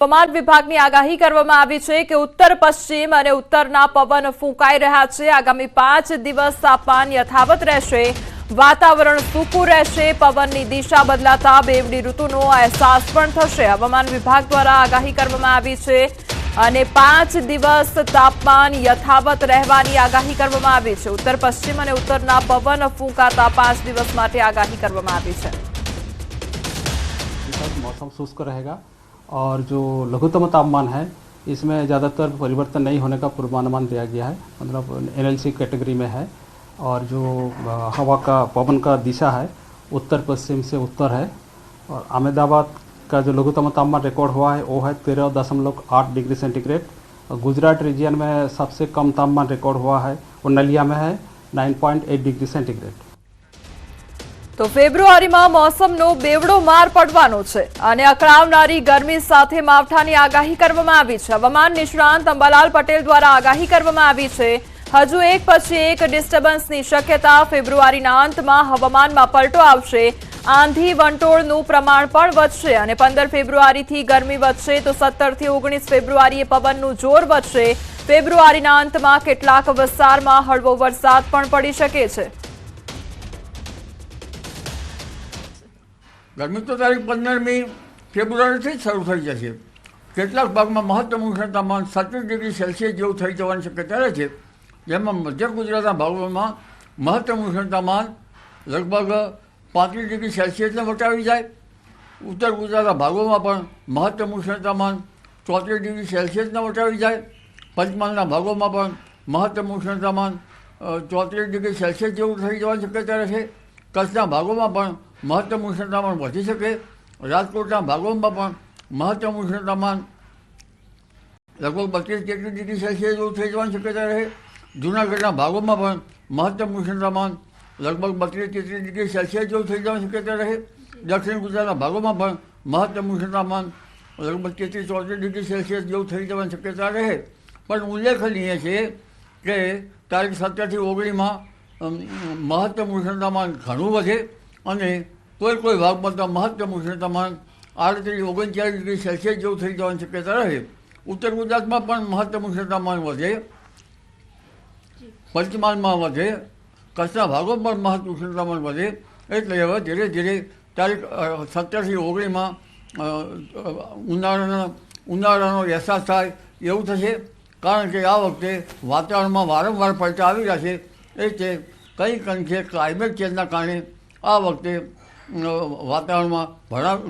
હવામાન વિભાગની આગાહી કરવામાં આવી છે કે ઉત્તર પશ્ચિમ અને ઉત્તરના પવન ફૂંકાઈ રહ્યા છે। આગામી 5 દિવસ તાપમાન યથાવત રહેશે, વાતાવરણ સૂકું રહેશે, પવનની દિશા બદલાતા બેવડી ઋતુનો અહેસાસ પણ થશે। હવામાન વિભાગ દ્વારા આગાહી કરવામાં આવી છે અને 5 દિવસ તાપમાન યથાવત રહેવાની આગાહી કરવામાં આવી છે। ઉત્તર પશ્ચિમ અને ઉત્તરના પવન ફૂંકાતા 5 દિવસ માટે આગાહી કરવામાં આવી છે। मौसम शुष्क रहेगा और जो लघुत्तम तापमान है इसमें ज़्यादातर परिवर्तन नहीं होने का पूर्वानुमान दिया गया है, मतलब एनएलसी कैटेगरी में है। और जो हवा का पवन का दिशा है उत्तर पश्चिम से उत्तर है। और अहमदाबाद का जो लघुत्तम तापमान रिकॉर्ड हुआ है वो है 13.8 डिग्री सेंटीग्रेड। गुजरात रीजन में सबसे कम तापमान रिकॉर्ड हुआ है वो नलिया में है 9.8 डिग्री सेंटीग्रेड। तो फेब्रुआरीમાં મોસમનો બેવડો માર પડવાનો છે અને અકળાવનારી ગરમી સાથે માવઠાની આગાહી કરવામાં આવી છે। હવામાન નિષ્ણાંત અંબાલાલ પટેલ દ્વારા આગાહી કરવામાં આવી છે। હજુ એક પછી એક ડિસ્ટર્બન્સની શક્યતા। ફેબ્રુઆરીના અંતમાં હવામાનમાં પલટો આવશે, આંધી વંટોળનું પ્રમાણ પણ વધશે અને 15 ફેબ્રુઆરીથી ગરમી વધશે તો 17 થી 19 ફેબ્રુઆરીએ પવનનું જોર વધશે। ફેબ્રુઆરીના અંતમાં કેટલાક વિસ્તારમાં હળવો વરસાદ પણ પડી શકે છે। गर्मी तो तारीख 15 फेब्रुआरी थी शुरू थी जैसे કેટલાક ભાગમાં મહત્તમ ઉષ્ણતામાન 37 ડિગ્રી સેલ્સિયસ જેવું થઈ જવાની શક્યતા રહે છે, જેમાં મધ્ય ગુજરાતના ભાગોમાં મહત્તમ ઉષ્ણતામાન લગભગ 35 ડિગ્રી સેલ્સિયસને વટાવી જાય। ઉત્તર ગુજરાતના ભાગોમાં પણ મહત્તમ ઉષ્ણતામાન 34 ડિગ્રી સેલ્સિયસને વટાવી જાય। પંચમહાલના ભાગોમાં પણ મહત્તમ ઉષ્ણતામાન 34 ડિગ્રી સેલ્સિયસ જેવું થઈ જવાની શક્યતા રહે છે। કચ્છના ભાગોમાં પણ મહત્તમ ઉષ્ણતામાન વધી શકે। રાજકોટના ભાગોમાં પણ મહત્તમ ઉષ્ણતામાન લગભગ 32-33 ડિગ્રી સેલ્સિયસ જેવું થઈ જવાની શક્યતા રહે। જૂનાગઢના ભાગોમાં પણ મહત્તમ ઉષ્ણતામાન લગભગ 32-33 ડિગ્રી સેલ્સિયસ જેવું થઈ જવાની શક્યતા રહે। દક્ષિણ ગુજરાતના ભાગોમાં પણ મહત્તમ ઉષ્ણતામાન લગભગ 33-34 ડિગ્રી સેલ્સિયસ જેવું થઈ જવાની શક્યતા રહે। પણ ઉલ્લેખનીય છે કે તારીખ 17 થી 19 મહત્તમ ઉષ્ણતામાન ઘણું વધે અને કોઈ ભાગમાં તો મહત્તમ ઉષ્ણતામાન 38-39 ડિગ્રી સેલ્સિયસ જેવું થઈ જવાની શક્યતા રહે। ઉત્તર ગુજરાતમાં પણ મહત્તમ ઉષ્ણતામાન વધે, પંચમહાલમાં વધે, કચ્છના ભાગોમાં પણ મહત્તમ ઉષ્ણતામાન વધે। એટલે હવે ધીરે ધીરે તારીખ 17 થી 19 ઉનાળાનો અહેસાસ થાય એવું થશે, કારણ કે આ વખતે વાતાવરણમાં વારંવાર પલટા આવી રહ્યા છે। એટલે કંઈક અંશે ક્લાઇમેટ ચેન્જના કારણે આ વખતે વાતાવરણમાં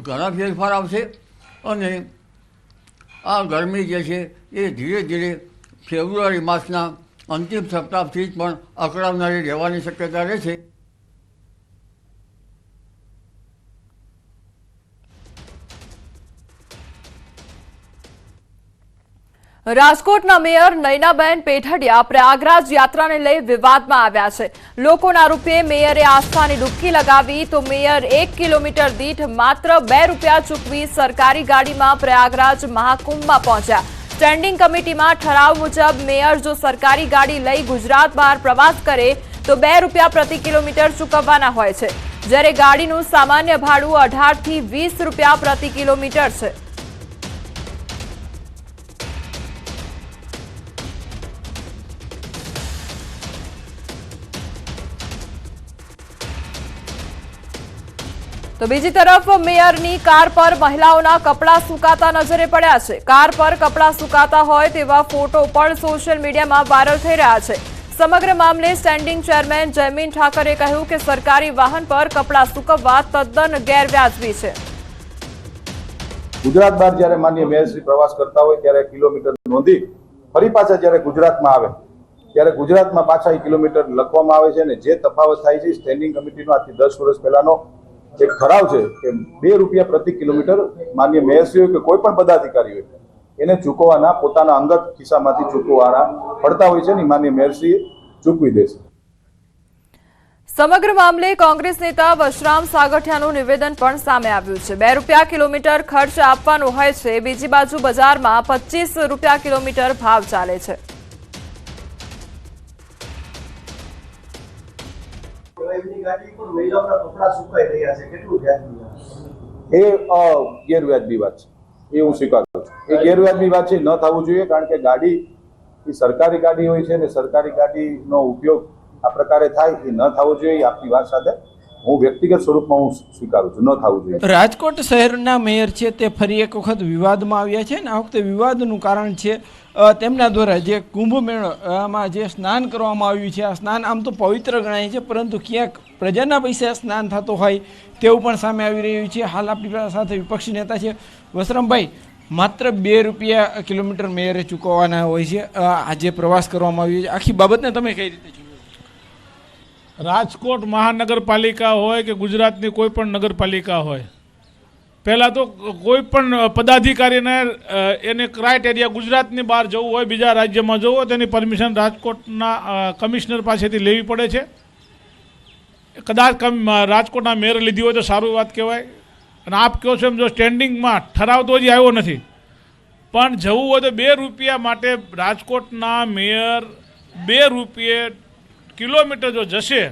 ઘણા ફેરફાર આવશે અને આ ગરમી જે છે એ ધીરે ધીરે ફેબ્રુઆરી માસના અંતિમ સપ્તાહથી જ પણ અકળાવનારી રહેવાની શક્યતા રહેશે। રાજકોટના મેયર નયનાબેન પેઢડિયા પ્રયાગરાજ યાત્રાને લઈ વિવાદમાં આવ્યા છે। લોકોના રૂપિયે મેયરે આસ્થાની ડૂબકી લગાવી તો મેયર 1 કિલોમીટર દીઠ માત્ર 2 રૂપિયા ચૂકવી સરકારી ગાડીમાં પ્રયાગરાજ મહાકુંભમાં પહોંચ્યા। સ્ટેન્ડિંગ કમિટીમાં ઠરાવ મુજબ મેયર જો સરકારી ગાડી લઈ ગુજરાત બહાર પ્રવાસ કરે તો 2 રૂપિયા પ્રતિ કિલોમીટર ચૂકવવાના હોય છે, જ્યારે ગાડીનું સામાન્ય ભાડું 18 થી 20 રૂપિયા પ્રતિ કિલોમીટર છે। તો બીજી તરફ મેયરની કાર પર મહિલાઓના કપડાં સુકાતા નજરે પડ્યા છે। કાર પર કપડાં સુકાતા હોય તેવા ફોટો પણ સોશિયલ મીડિયામાં વાયરલ થઈ રહ્યા છે। સમગ્ર મામલે સ્ટેન્ડિંગ ચેરમેન જયમીન ઠાકરે કહ્યું કે સરકારી વાહન પર કપડાં સૂકવવા તદ્દન ગેરવ્યાજબી છે। ગુજરાત બહાર જ્યારે માન્ય મેયરશ્રી પ્રવાસ કરતા હોય ત્યારે કિલોમીટર નોંધી ફરી પાછા જ્યારે ગુજરાતમાં આવે ત્યારે ગુજરાતમાં પાછા કિલોમીટર લખવામાં આવે છે અને જે તફાવત થાય છે સ્ટેન્ડિંગ કમિટીનો આજથી 10 વર્ષ પહેલાનો એક ઠરાવ છે કે 2 રૂપિયા પ્રતિ કિલોમીટર માન્ય મેયરશ્રી હોય કે કોઈ પણ પદાધિકારી હોય એને ચૂકવવાના પોતાના અંગત ખિસ્સામાંથી ચૂકવવાના પડતા હોય છે ને માન્ય મેયરશ્રી ચૂકવી દેશે। સમગ્ર મામલે કોંગ્રેસ નેતા વશરામ સાગઠિયાનું નિવેદન પણ સામે આવ્યું છે। 2 રૂપિયા કિલોમીટર ખર્ચ આપવાનો હોય છે, બીજી બાજુ બજારમાં 25 રૂપિયા કિલોમીટર ભાવ ચાલે છે। એ ગેરવ્યાજબી વાત છે, એ હું સ્વીકારું। એ ગેરવ્યાજબી વાત છે, ન થવું જોઈએ. કારણ કે ગાડી એ સરકારી ગાડી હોય છે ને સરકારી ગાડીનો ઉપયોગ આ પ્રકારે થાય એ ન થવું જોઈએ. આપની વાત સાથે હું વ્યક્તિગત સ્વરૂપમાં હું સ્વીકારું છું, ન થવું જોઈએ. રાજકોટ શહેરના મેયર છે તે ફરી એક વખત વિવાદમાં આવ્યા છે ને આ વખતે વિવાદનું કારણ છે તેમના દ્વારા જે કુંભ મેળામાં જે સ્નાન કરવામાં આવ્યું છે, આ સ્નાન આમ તો પવિત્ર ગણાય છે, પરંતુ ક્યાંક પ્રજાના પૈસા સ્નાન થતો હોય તેવું પણ સામે આવી રહ્યું છે. હાલ આપણી સાથે વિપક્ષી નેતા છે વસરામભાઈ. માત્ર 2 રૂપિયા કિલોમીટર મેયરે ચૂકવવાના હોય છે, આજે પ્રવાસ કરવામાં આવ્યો છે, આખી બાબતને તમે કઈ રીતે જુઓ? રાજકોટ મહાનગરપાલિકા હોય કે ગુજરાતની કોઈ પણ નગરપાલિકા હોય, પહેલાં તો કોઈ પણ પદાધિકારીને એને ક્રાઇટેરિયા ગુજરાતની બહાર જવું હોય, બીજા રાજ્યમાં જવું હોય તેની પરમિશન રાજકોટના કમિશનર પાસેથી લેવી પડે છે. કદાચ રાજકોટના મેયરે લીધી હોય તો સારું વાત કહેવાય. અને આપ કહો છો એમ જો સ્ટેન્ડિંગમાં ઠરાવ તો હજી આવ્યો નથી, પણ જવું હોય તો 2 રૂપિયા માટે રાજકોટના મેયર 2 રૂપિયે કિલોમીટર જો જશે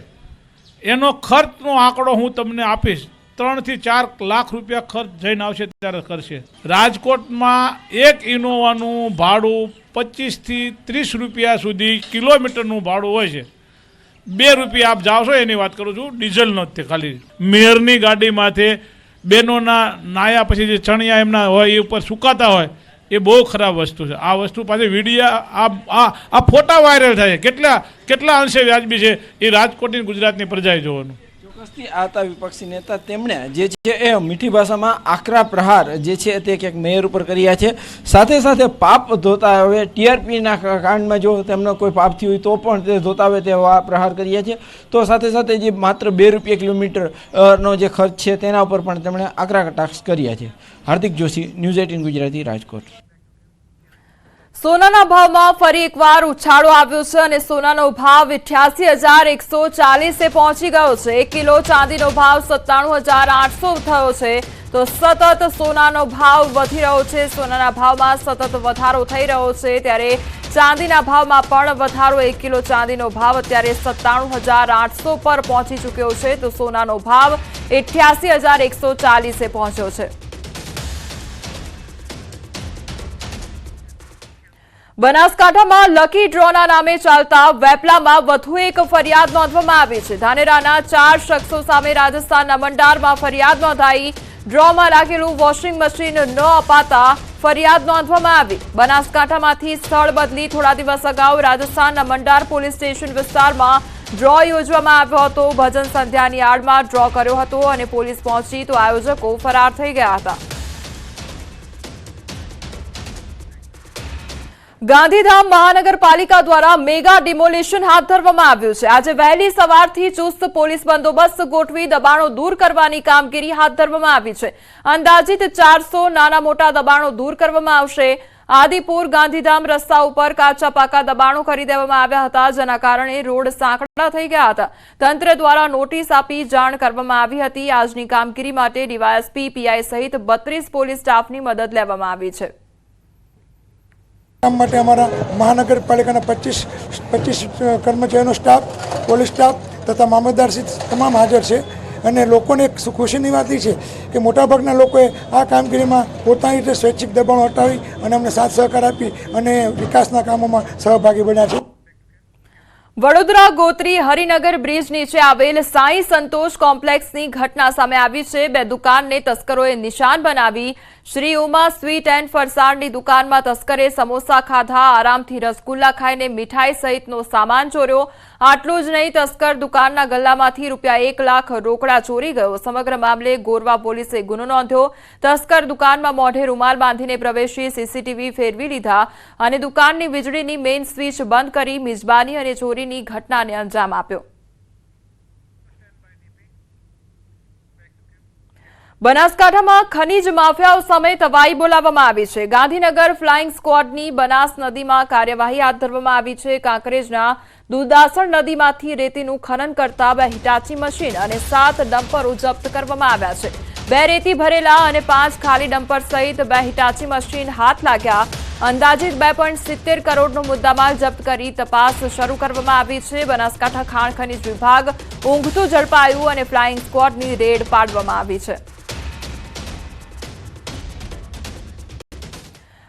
એનો ખર્ચનો આંકડો હું તમને આપીશ. 3 થી 4 લાખ રૂપિયા ખર્ચ જઈને આવશે ત્યારે કરશે. રાજકોટમાં એક ઇનોવાનું ભાડું 25 થી 30 રૂપિયા સુધી કિલોમીટરનું ભાડું હોય છે. 2 રૂપિયા આપ જાઓ છો એની વાત કરું છું, ડીઝલનો જ તે ખાલી. મેયરની ગાડીમાંથી બહેનોના નાયા પછી જે ચણિયા એમના હોય એ ઉપર સુકાતા હોય એ બહુ ખરાબ વસ્તુ છે. આ વસ્તુ પાછી વિડીયા આ ફોટા વાયરલ થાય છે, કેટલા અંશે વ્યાજબી છે એ રાજકોટની ગુજરાતની પ્રજાએ જોવાનું. ચોક્કસથી આતા વિપક્ષી નેતા તેમણે જે છે એ મીઠી ભાષામાં આકરા પ્રહાર જે છે તે ક્યાંક મેયર ઉપર કર્યા છે. સાથે સાથે પાપ ધોતા હવે ટીઆરપીના કાંડમાં જો તેમનો કોઈ પાપ થયું હોય તો પણ તે ધોતા હોય તેવા પ્રહાર કર્યા છે. તો સાથે સાથે જે માત્ર 2 રૂપિયા કિલોમીટરનો જે ખર્ચ છે તેના ઉપર પણ તેમણે આકરા કટાક્ષ કર્યા છે. હાર્દિક જોશી, ન્યૂઝ 18 ગુજરાતી, રાજકોટ. સોનાના ભાવમાં ફરી એકવાર ઉછાળો આવ્યો છે અને સોનાનો ભાવ 88,140 પહોંચી ગયો છે. 1 કિલો ચાંદીનો ભાવ 97,800 થયો છે. તો સતત સોનાનો ભાવ વધી રહ્યો છે. સોનાના ભાવમાં સતત વધારો થઈ રહ્યો છે, ત્યારે ચાંદીના ભાવમાં પણ વધારો. 1 કિલો ચાંદીનો ભાવ અત્યારે 97,800 પર પહોંચી ચૂક્યો છે. તો સોનાનો ભાવ 88,140 પહોંચ્યો છે. બનાસકાંઠામાં લકી ડ્રોના નામે ચાલતા વેપલામાં વધુ એક ફરિયાદ નોંધવામાં આવી છે. ધાનેરાના 4 શખ્સો સામે રાજસ્થાનના મંડારમાં ફરિયાદ નોંધાઈ. ડ્રોમાં લાગેલું વોશિંગ મશીન ન અપાતા ફરિયાદ નોંધવામાં આવી. બનાસકાંઠામાંથી સ્થળ બદલી થોડા દિવસ અગાઉ રાજસ્થાનના મંડાર પોલીસ સ્ટેશન વિસ્તારમાં ડ્રો યોજવામાં આવ્યો હતો. ભજન સંધ્યાની આડમાં ડ્રો કર્યો હતો અને પોલીસ પહોંચી તો આયોજકો ફરાર થઈ ગયા હતા. ગાંધીધામ મહાનગરપાલિકા દ્વારા મેગા ડિમોલિશન હાથ ધરવામાં આવ્યું છે. આજે વહેલી સવારથી ચુસ્ત પોલીસ બંદોબસ્ત ગોઠવી દબાણો દૂર કરવાની કામગીરી હાથ ધરવામાં આવી છે. અંદાજિત 400 નાના મોટા દબાણો દૂર કરવામાં આવશે. આદિપુર ગાંધીધામ રસ્તા ઉપર કાચા પાકા દબાણો કરી દેવામાં આવ્યા હતા, જેના કારણે રોડ સાંકડા થઈ ગયા હતા. તંત્ર દ્વારા નોટિસ આપી જાણ કરવામાં આવી હતી. આજની કામગીરી માટે ડીવાયએસપી, પીઆઈ સહિત 32 પોલીસ સ્ટાફની મદદ લેવામાં આવી છે. કામ માટે અમારા મહાનગરપાલિકાના 25 કર્મચારીનો સ્ટાફ, પોલીસ સ્ટાફ તથા મામલતદાર તમામ હાજર છે. અને લોકોને એક ખુશીની વાત એ છે કે મોટાભાગના લોકોએ આ કામગીરીમાં પોતાની રીતે સ્વૈચ્છિક દબાણો હટાવી અને અમને સાથ સહકાર આપી અને વિકાસના કામોમાં સહભાગી બન્યા છે. વડોદરા ગોત્રી હરિનગર બ્રિજ નીચે આવેલ સાંઈ સંતોષ કોમ્પ્લેક્સની ઘટના સામે આવી છે. 2 દુકાનને તસ્કરોએ નિશાન બનાવી. શ્રી ઉમા સ્વીટ એન્ડ ફરસાણની દુકાનમાં તસ્કરે સમોસા ખાધા, આરામથી રસગુલ્લા ખાઈને મીઠાઈ સહિતનો સામાન ચોર્યો. આટલું જ નહીં, તસ્કર દુકાનના ગલ્લામાંથી ₹1 લાખ રોકડા ચોરી ગયો. સમગ્ર મામલે ગોરવા પોલીસે ગુનો નોંધ્યો. તસ્કર દુકાનમાં મોઢે રૂમાલ બાંધીને પ્રવેશી સીસીટીવી ફેરવી લીધા અને દુકાનની વીજળીની મેઇન સ્વિચ બંધ કરી મિજબાની અને ચોરીની ઘટનાને અંજામ આપ્યો. બનાસકાંઠામાં ખનીજ માફિયાઓ સામે તવાઈ બોલાવવામાં આવી છે. ગાંધીનગર ફ્લાઇંગ સ્ક્વોડની બનાસ નદીમાં કાર્યવાહી હાથ ધરવામાં આવી છે. કાંકરેજના દુધાસણ નદીમાંથી રેતીનું ખનન કરતા 2 હિટાચી મશીન અને 7 ડમ્પરો જપ્ત કરવામાં આવ્યા છે. 2 રેતી ભરેલા અને 5 ખાલી ડમ્પર સહિત 2 હિટાચી મશીન હાથ લાગ્યા. અંદાજિત 2.70 કરોડનો મુદ્દામાલ જપ્ત કરી તપાસ શરૂ કરવામાં આવી છે. બનાસકાંઠા ખાણ ખનીજ વિભાગ ઊંઘતું ઝડપાયું અને ફ્લાઇંગ સ્ક્વોડની રેડ પાડવામાં આવી છે.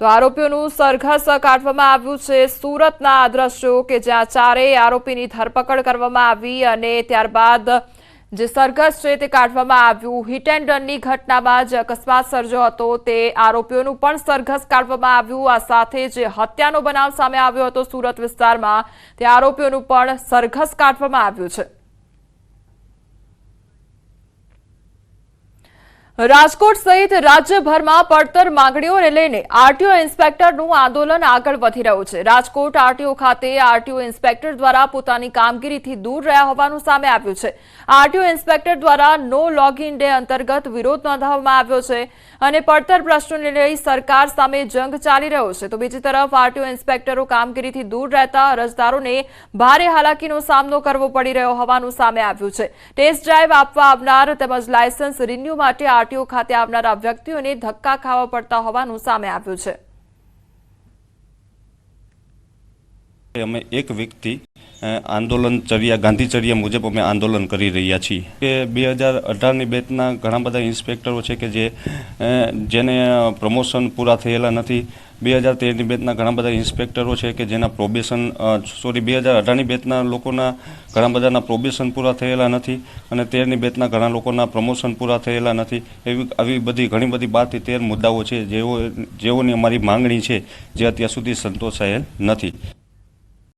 તો આરોપીઓનું સરઘસ કાઢવામાં આવ્યું છે. સુરતના આ દ્રશ્યો કે જ્યાં ચારેય આરોપીની ધરપકડ કરવામાં આવી અને ત્યારબાદ જે સરઘસ છે તે કાઢવામાં આવ્યું. હિટ એન્ડ રનની ઘટનામાં જે અકસ્માત સર્જ્યો હતો તે આરોપીઓનું પણ સરઘસ કાઢવામાં આવ્યું. આ સાથે જે હત્યાનો બનાવ સામે આવ્યો હતો સુરત વિસ્તારમાં તે આરોપીઓનું પણ સરઘસ કાઢવામાં આવ્યું છે. રાજકોટ સહિત રાજ્યભરમાં પડતર માંગણીઓને લઈને આરટીઓ ઇન્સ્પેક્ટરનું આંદોલન આગળ વધી રહ્યું છે. રાજકોટ આરટીઓ ખાતે આરટીઓ ઇન્સ્પેક્ટર દ્વારા પોતાની કામગીરીથી દૂર રહ્યા હોવાનું સામે આવ્યું છે. આરટીઓ ઇન્સ્પેક્ટર દ્વારા નો લોગિન ડે અંતર્ગત વિરોધ નોંધાવવામાં આવ્યો છે અને પડતર પ્રશ્નોને લઈ સરકાર સામે જંગ ચાલી રહ્યો છે. તો બીજી તરફ આરટીઓ ઇન્સ્પેક્ટરો કામગીરીથી દૂર રહેતા અરજદારોને ભારે હાલાકીનો સામનો કરવો પડી રહ્યો હોવાનું સામે આવ્યું છે. ટેસ્ટ ડ્રાઈવ આપવા આવનાર તેમજ લાયસન્સ રિન્યુ માટે આરટીઓ ખાતે આવનારા વ્યક્તિઓને ધક્કા ખાવા પડતા હોવાનું સામે આવ્યું છે. અમે એક વ્યક્તિ આંદોલનચર્યા ગાંધીચર્યા મુજબ અમે આંદોલન કરી રહ્યા છીએ કે 2018ની બેચના ઘણા બધા ઇન્સ્પેક્ટરો છે કે જેને પ્રમોશન પૂરા થયેલા નથી. 2013ની બેચના ઘણા બધા ઇન્સ્પેક્ટરો છે કે જેના 2018ની બેચના લોકોના ઘણા બધાના પ્રોબેશન પૂરા થયેલા નથી અને 13ની બેચના ઘણા લોકોના પ્રમોશન પૂરા થયેલા નથી. આવી બધી ઘણી બધી 12 થી 13 મુદ્દાઓ છે જેઓની અમારી માંગણી છે જે અત્યાર સુધી સંતોષાયેલ નથી.